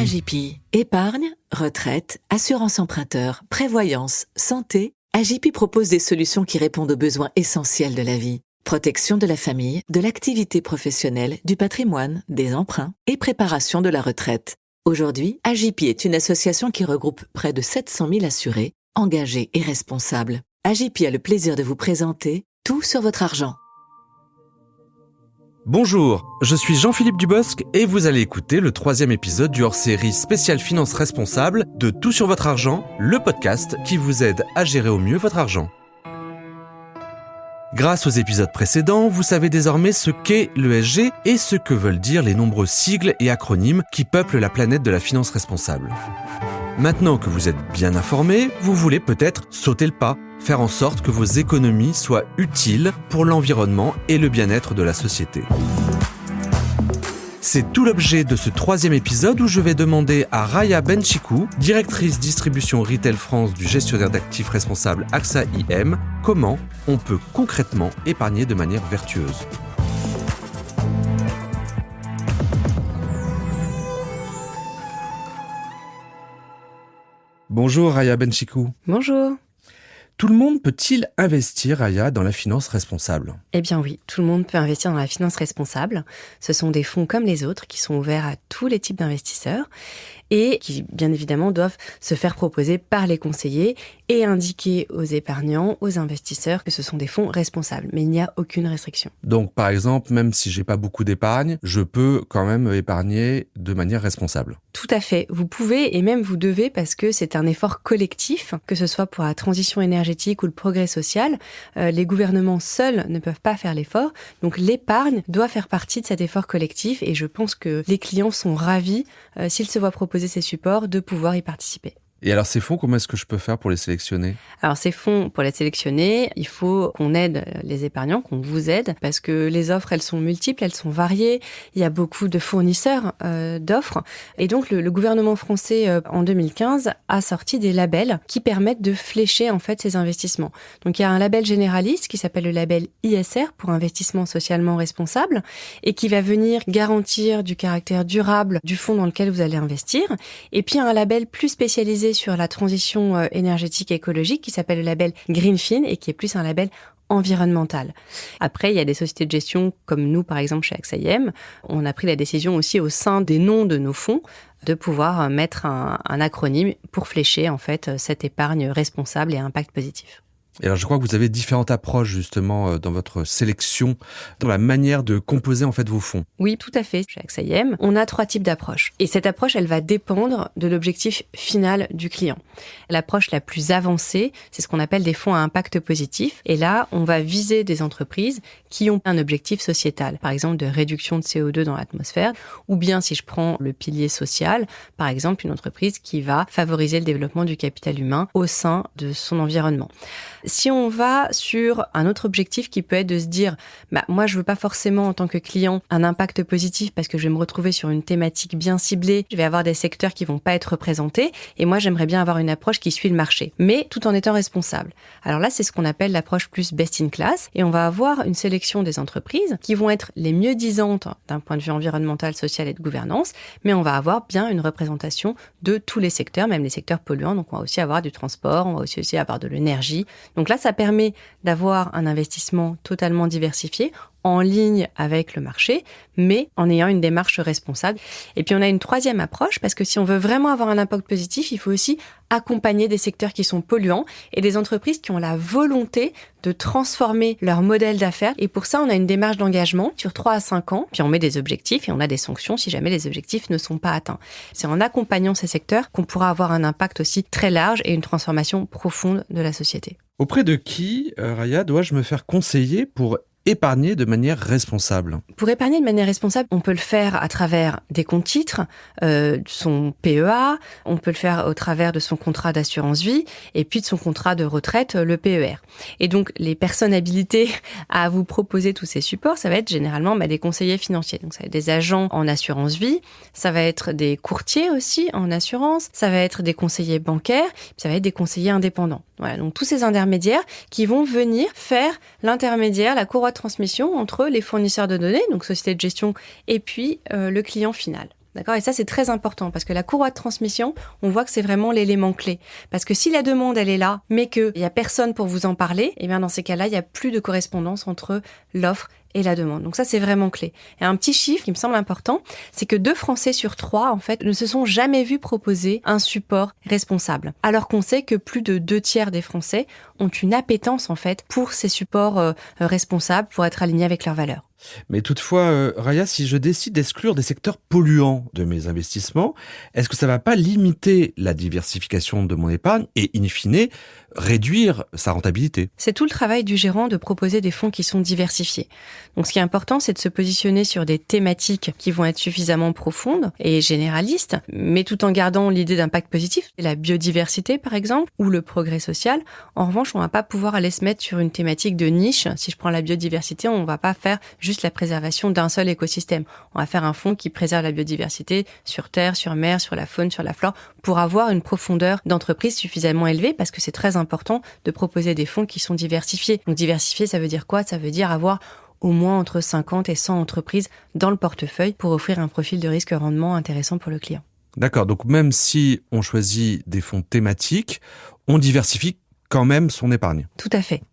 AJP. Épargne, retraite, assurance emprunteur, prévoyance, santé. AJP propose des solutions qui répondent aux besoins essentiels de la vie. Protection de la famille, de l'activité professionnelle, du patrimoine, des emprunts et préparation de la retraite. Aujourd'hui, AJP est une association qui regroupe près de 700 000 assurés, engagés et responsables. AJP a le plaisir de vous présenter Tout sur votre argent. Bonjour, je suis Jean-Philippe Dubosc et vous allez écouter le 3e épisode du hors-série spécial Finance Responsable de Tout sur votre argent, le podcast qui vous aide à gérer au mieux votre argent. Grâce aux épisodes précédents, vous savez désormais ce qu'est l'ESG et ce que veulent dire les nombreux sigles et acronymes qui peuplent la planète de la finance responsable. Maintenant que vous êtes bien informés, vous voulez peut-être sauter le pas, faire en sorte que vos économies soient utiles pour l'environnement et le bien-être de la société. C'est tout l'objet de ce 3e épisode où je vais demander à Raya Benchikou, directrice distribution Retail France du gestionnaire d'actifs responsable AXA IM, comment on peut concrètement épargner de manière vertueuse. Bonjour Raya Benchikou. Bonjour. Tout le monde peut-il investir, Raya, dans la finance responsable ? Eh bien oui, tout le monde peut investir dans la finance responsable. Ce sont des fonds comme les autres qui sont ouverts à tous les types d'investisseurs et qui, bien évidemment, doivent se faire proposer par les conseillers et indiquer aux épargnants, aux investisseurs que ce sont des fonds responsables. Mais il n'y a aucune restriction. Donc, par exemple, même si j'ai pas beaucoup d'épargne, je peux quand même épargner de manière responsable. Tout à fait. Vous pouvez et même vous devez parce que c'est un effort collectif, que ce soit pour la transition énergétique ou le progrès social. Les gouvernements seuls ne peuvent pas faire l'effort. Donc l'épargne doit faire partie de cet effort collectif et je pense que les clients sont ravis, s'ils se voient proposer ces supports, de pouvoir y participer. Et alors ces fonds, comment est-ce que je peux faire pour les sélectionner ? Alors ces fonds, pour les sélectionner, il faut qu'on aide les épargnants, qu'on vous aide, parce que les offres, elles sont multiples, elles sont variées. Il y a beaucoup de fournisseurs d'offres. Et donc le gouvernement français, en 2015, a sorti des labels qui permettent de flécher en fait ces investissements. Donc il y a un label généraliste qui s'appelle le label ISR, pour investissement socialement responsable, et qui va venir garantir du caractère durable du fonds dans lequel vous allez investir. Et puis un label plus spécialisé sur la transition énergétique et écologique qui s'appelle le label Greenfin et qui est plus un label environnemental. Après, il y a des sociétés de gestion comme nous, par exemple, chez AXA IM. On a pris la décision aussi au sein des noms de nos fonds de pouvoir mettre un acronyme pour flécher en fait cette épargne responsable et à impact positif. Et alors, je crois que vous avez différentes approches, justement, dans votre sélection, dans la manière de composer, en fait, vos fonds. Oui, tout à fait. Chez AXA IM, on a 3 types d'approches. Et cette approche, elle va dépendre de l'objectif final du client. L'approche la plus avancée, c'est ce qu'on appelle des fonds à impact positif. Et là, on va viser des entreprises qui ont un objectif sociétal. Par exemple, de réduction de CO2 dans l'atmosphère. Ou bien, si je prends le pilier social, par exemple, une entreprise qui va favoriser le développement du capital humain au sein de son environnement. Si on va sur un autre objectif qui peut être de se dire moi je veux pas forcément en tant que client un impact positif parce que je vais me retrouver sur une thématique bien ciblée, je vais avoir des secteurs qui vont pas être représentés et moi j'aimerais bien avoir une approche qui suit le marché, mais tout en étant responsable. Alors là c'est ce qu'on appelle l'approche plus best in class et on va avoir une sélection des entreprises qui vont être les mieux disantes d'un point de vue environnemental, social et de gouvernance, mais on va avoir bien une représentation de tous les secteurs, même les secteurs polluants, donc on va aussi avoir du transport, on va aussi avoir de l'énergie. Donc là, ça permet d'avoir un investissement totalement diversifié, en ligne avec le marché, mais en ayant une démarche responsable. Et puis on a une 3e approche, parce que si on veut vraiment avoir un impact positif, il faut aussi accompagner des secteurs qui sont polluants et des entreprises qui ont la volonté de transformer leur modèle d'affaires. Et pour ça, on a une démarche d'engagement sur 3 à 5 ans, puis on met des objectifs et on a des sanctions si jamais les objectifs ne sont pas atteints. C'est en accompagnant ces secteurs qu'on pourra avoir un impact aussi très large et une transformation profonde de la société. Auprès de qui, Raya, dois-je me faire conseiller pour épargner de manière responsable? Pour épargner de manière responsable, on peut le faire à travers des comptes titres, son PEA, on peut le faire au travers de son contrat d'assurance vie et puis de son contrat de retraite, le PER. Et donc, les personnes habilitées à vous proposer tous ces supports, ça va être généralement des conseillers financiers. Donc, ça va être des agents en assurance vie, ça va être des courtiers aussi en assurance, ça va être des conseillers bancaires, puis ça va être des conseillers indépendants. Voilà, donc tous ces intermédiaires qui vont venir faire l'intermédiaire, la courroie de transmission entre les fournisseurs de données, donc sociétés de gestion, et puis le client final. D'accord ? Et ça, c'est très important parce que la courroie de transmission, on voit que c'est vraiment l'élément clé. Parce que si la demande, elle est là, mais qu'il n'y a personne pour vous en parler, eh bien, dans ces cas-là, il n'y a plus de correspondance entre l'offre et la demande. Donc ça, c'est vraiment clé. Et un petit chiffre qui me semble important, c'est que 2 Français sur 3, en fait, ne se sont jamais vus proposer un support responsable. Alors qu'on sait que plus de 2/3 des Français ont une appétence, en fait, pour ces supports responsables, pour être alignés avec leurs valeurs. Mais toutefois, Raya, si je décide d'exclure des secteurs polluants de mes investissements, est-ce que ça ne va pas limiter la diversification de mon épargne et, in fine, réduire sa rentabilité ? C'est tout le travail du gérant de proposer des fonds qui sont diversifiés. Donc ce qui est important, c'est de se positionner sur des thématiques qui vont être suffisamment profondes et généralistes, mais tout en gardant l'idée d'impact positif, la biodiversité par exemple, ou le progrès social. En revanche, on ne va pas pouvoir aller se mettre sur une thématique de niche. Si je prends la biodiversité, on ne va pas faire juste la préservation d'un seul écosystème. On va faire un fonds qui préserve la biodiversité sur terre, sur mer, sur la faune, sur la flore, pour avoir une profondeur d'entreprise suffisamment élevée, parce que c'est très important de proposer des fonds qui sont diversifiés. Donc diversifier, ça veut dire quoi ? Ça veut dire avoir au moins entre 50 et 100 entreprises dans le portefeuille pour offrir un profil de risque-rendement intéressant pour le client. D'accord, donc même si on choisit des fonds thématiques, on diversifie quand même son épargne. Tout à fait.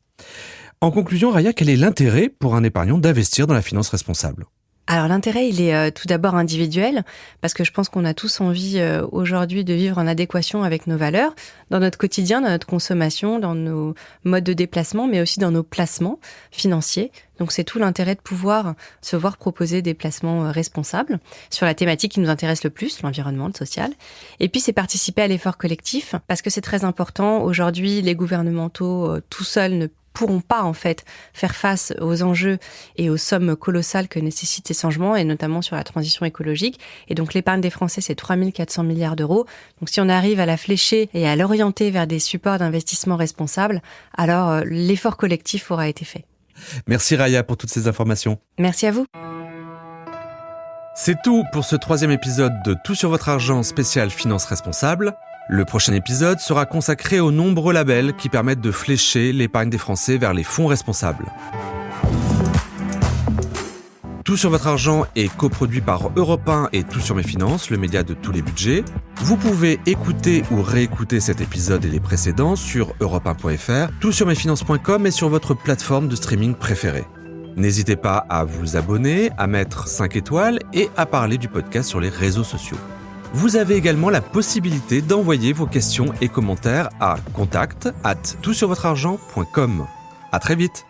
En conclusion, Raya, quel est l'intérêt pour un épargnant d'investir dans la finance responsable ? Alors l'intérêt, il est tout d'abord individuel, parce que je pense qu'on a tous envie aujourd'hui de vivre en adéquation avec nos valeurs, dans notre quotidien, dans notre consommation, dans nos modes de déplacement, mais aussi dans nos placements financiers. Donc c'est tout l'intérêt de pouvoir se voir proposer des placements responsables sur la thématique qui nous intéresse le plus, l'environnement, le social. Et puis c'est participer à l'effort collectif, parce que c'est très important. Aujourd'hui, les gouvernementaux tout seuls ne pourront pas en fait faire face aux enjeux et aux sommes colossales que nécessitent ces changements, et notamment sur la transition écologique. Et donc l'épargne des Français, c'est 3 400 milliards d'euros. Donc si on arrive à la flécher et à l'orienter vers des supports d'investissement responsables, alors l'effort collectif aura été fait. Merci Raya pour toutes ces informations. Merci à vous. C'est tout pour ce 3e épisode de Tout sur votre argent spécial finance responsable. Le prochain épisode sera consacré aux nombreux labels qui permettent de flécher l'épargne des Français vers les fonds responsables. Tout sur votre argent est coproduit par Europe 1 et Tout sur mes finances, le média de tous les budgets. Vous pouvez écouter ou réécouter cet épisode et les précédents sur europe1.fr, toutsurmesfinances.com et sur votre plateforme de streaming préférée. N'hésitez pas à vous abonner, à mettre 5 étoiles et à parler du podcast sur les réseaux sociaux. Vous avez également la possibilité d'envoyer vos questions et commentaires à contact@toutsurvotreargent.com. À très vite.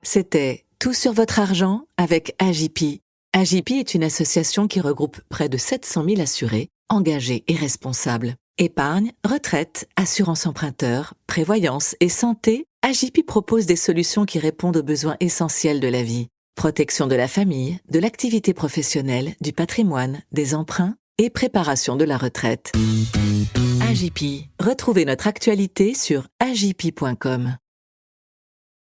C'était Tout sur votre argent avec AJP. AJP est une association qui regroupe près de 700 000 assurés, engagés et responsables. Épargne, retraite, assurance emprunteur, prévoyance et santé, AJP propose des solutions qui répondent aux besoins essentiels de la vie. Protection de la famille, de l'activité professionnelle, du patrimoine, des emprunts et préparation de la retraite. AJP. Retrouvez notre actualité sur ajp.com.